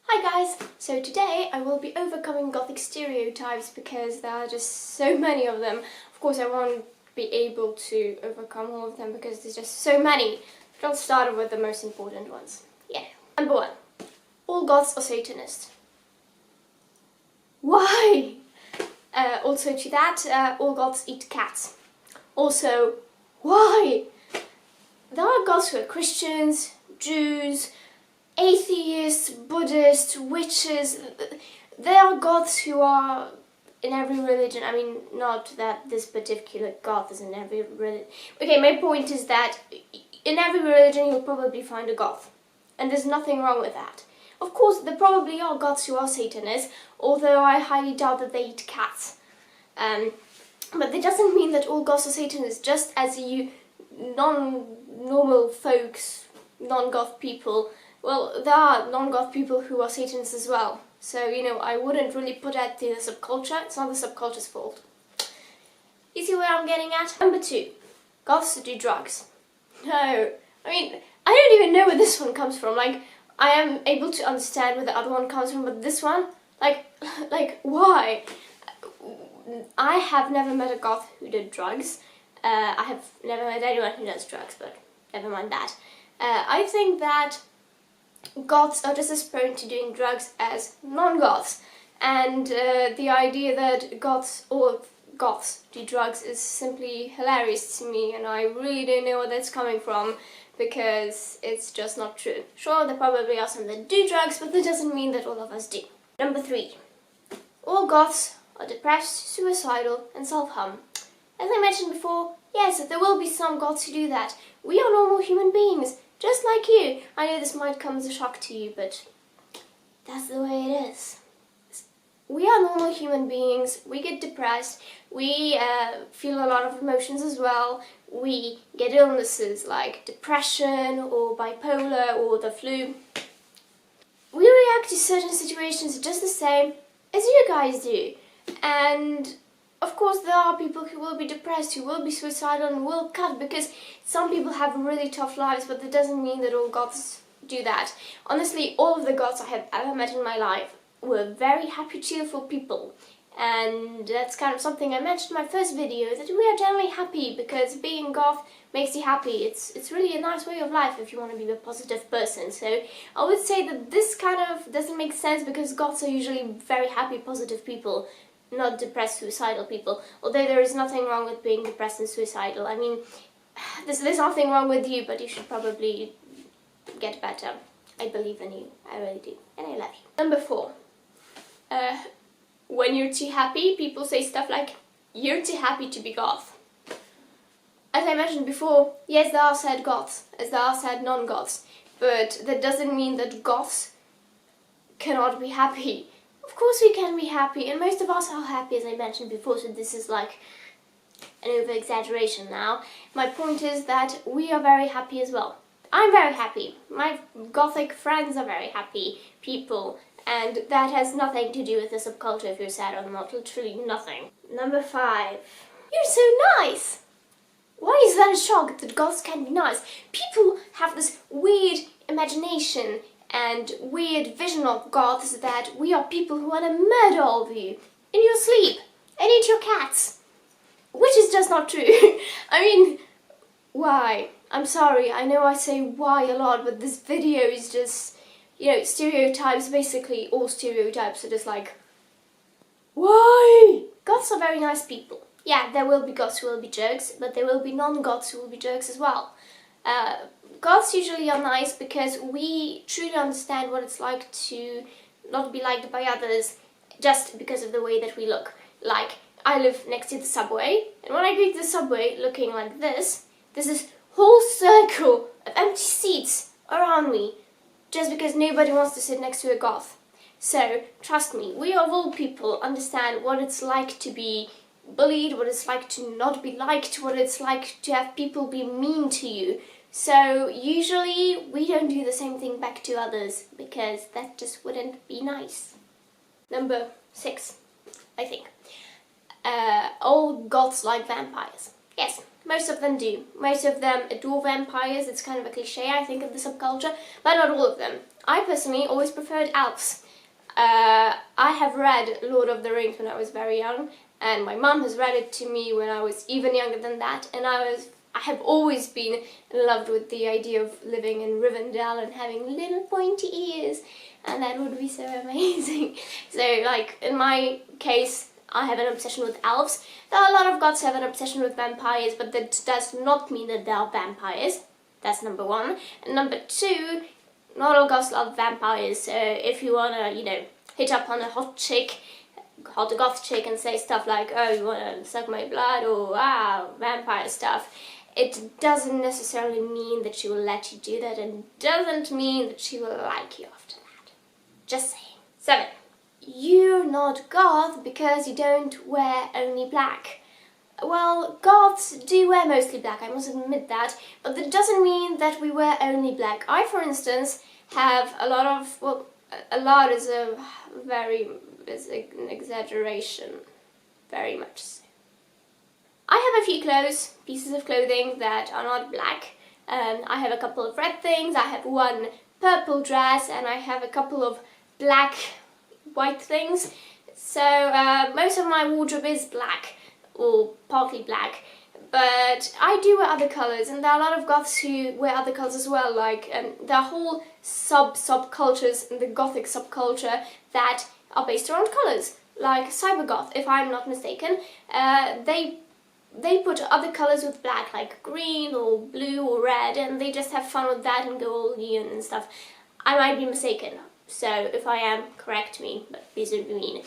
Hi guys! So today I will be overcoming gothic stereotypes because there are just so many of them. Of course I won't be able to overcome all of them because there's just so many. But I'll start with the most important ones. Yeah. Number 1. All goths are Satanists. Why? Also to that, all goths eat cats. Also, why? There are goths who are Christians, Jews, atheists, Buddhists, witches. There are goths who are in every religion. I mean, not that this particular goth is in every religion. Okay, my point is that in every religion you'll probably find a goth. And there's nothing wrong with that. Of course, there probably are goths who are Satanists, although I highly doubt that they eat cats. But that doesn't mean that all goths are Satanists, just as you non-normal folks, non-goth people, well, there are non-goth people who are Satanists as well. So, I wouldn't really put that to the subculture. It's not the subculture's fault. You see where I'm getting at? Number 2. Goths do drugs. No. I mean, I don't even know where this one comes from. Like, I am able to understand where the other one comes from, but this one? Like, why? I have never met a goth who did drugs. I have never met anyone who does drugs, but never mind that. I think that goths are just as prone to doing drugs as non-goths, and the idea that goths do drugs is simply hilarious to me, and I really don't know where that's coming from because it's just not true. Sure, there probably are some that do drugs, but that doesn't mean that all of us do. Number 3. All goths are depressed, suicidal, and self-harm. As I mentioned before, yes, there will be some goths who do that. We are normal human beings, just like you. I know this might come as a shock to you, but that's the way it is. We are normal human beings, we get depressed, we feel a lot of emotions as well, we get illnesses like depression or bipolar or the flu. We react to certain situations just the same as you guys do. And of course there are people who will be depressed, who will be suicidal and will cut, because some people have really tough lives, but that doesn't mean that all goths do that. Honestly, all of the goths I have ever met in my life were very happy, cheerful people. And that's kind of something I mentioned in my first video, that we are generally happy because being goth makes you happy. It's really a nice way of life if you want to be a positive person. So I would say that this kind of doesn't make sense because goths are usually very happy, positive people, not depressed, suicidal people. Although there is nothing wrong with being depressed and suicidal. I mean, there's nothing wrong with you, but you should probably get better. I believe in you. I really do. And I love you. Number 4. When you're too happy, people say stuff like, you're too happy to be goth. As I mentioned before, yes, there are sad goths, as there are sad non-goths, but that doesn't mean that goths cannot be happy. Of course we can be happy, and most of us are happy, as I mentioned before, so this is like an over-exaggeration now. My point is that we are very happy as well. I'm very happy. My gothic friends are very happy people, and that has nothing to do with the subculture if you're sad or not, literally nothing. Number 5. You're so nice! Why is that a shock that goths can be nice? People have this weird imagination and weird vision of goths that we are people who want to murder all of you in your sleep and eat your cats. Which is just not true. I mean, why? I'm sorry, I know I say why a lot, but this video is just, stereotypes, basically all stereotypes are just like, why? Goths are very nice people. Yeah, there will be goths who will be jerks, but there will be non-goths who will be jerks as well. Goths usually are nice because we truly understand what it's like to not be liked by others just because of the way that we look. Like, I live next to the subway, and when I go to the subway looking like this, there's this whole circle of empty seats around me just because nobody wants to sit next to a goth. So, trust me, we of all people understand what it's like to be bullied, what it's like to not be liked, what it's like to have people be mean to you. So usually we don't do the same thing back to others because that just wouldn't be nice. Number 6, I think. All goths like vampires. Yes, most of them do. Most of them adore vampires. It's kind of a cliche, I think, of the subculture, but not all of them. I personally always preferred elves. I have read Lord of the Rings when I was very young, and my mum has read it to me when I was even younger than that, and I have always been in love with the idea of living in Rivendell and having little pointy ears, and that would be so amazing. So, like, in my case, I have an obsession with elves. There are a lot of goths who have an obsession with vampires, but that does not mean that they are vampires. That's number one. And number two, not all goths love vampires, so if you wanna, you know, hit up on a hot goth chick and say stuff like, oh, you wanna suck my blood, or wow, vampire stuff, it doesn't necessarily mean that she will let you do that, and doesn't mean that she will like you after that. Just saying. 7. You're not goth because you don't wear only black. Well, goths do wear mostly black, I must admit that, but that doesn't mean that we wear only black. I, for instance, have a lot of, well, a lot is an exaggeration, very much so. I have a few pieces of clothing that are not black. I have a couple of red things, I have one purple dress, and I have a couple of black, white things. So most of my wardrobe is black, or partly black, but I do wear other colours, and there are a lot of goths who wear other colours as well, like there are whole subcultures in the gothic subculture that are based around colours, like cybergoth, if I'm not mistaken. They put other colours with black, like green or blue or red, and they just have fun with that and go all neon and stuff. I might be mistaken, so if I am, correct me, but please don't be mean.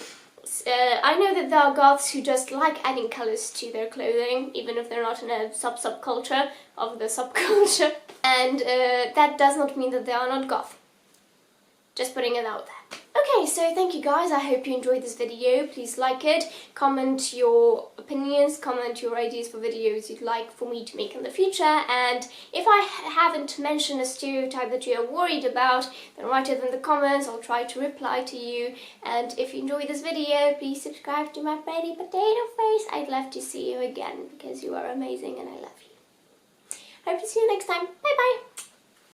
I know that there are goths who just like adding colours to their clothing, even if they're not in a subculture of the subculture, and that does not mean that they are not goth. Just putting it out there. Okay, so thank you guys, I hope you enjoyed this video. Please like it, comment your opinions, comment your ideas for videos you'd like for me to make in the future, and if I haven't mentioned a stereotype that you're worried about, then write it in the comments, I'll try to reply to you. And if you enjoyed this video, please subscribe to my pretty potato face. I'd love to see you again, because you are amazing and I love you. Hope to see you next time. Bye bye!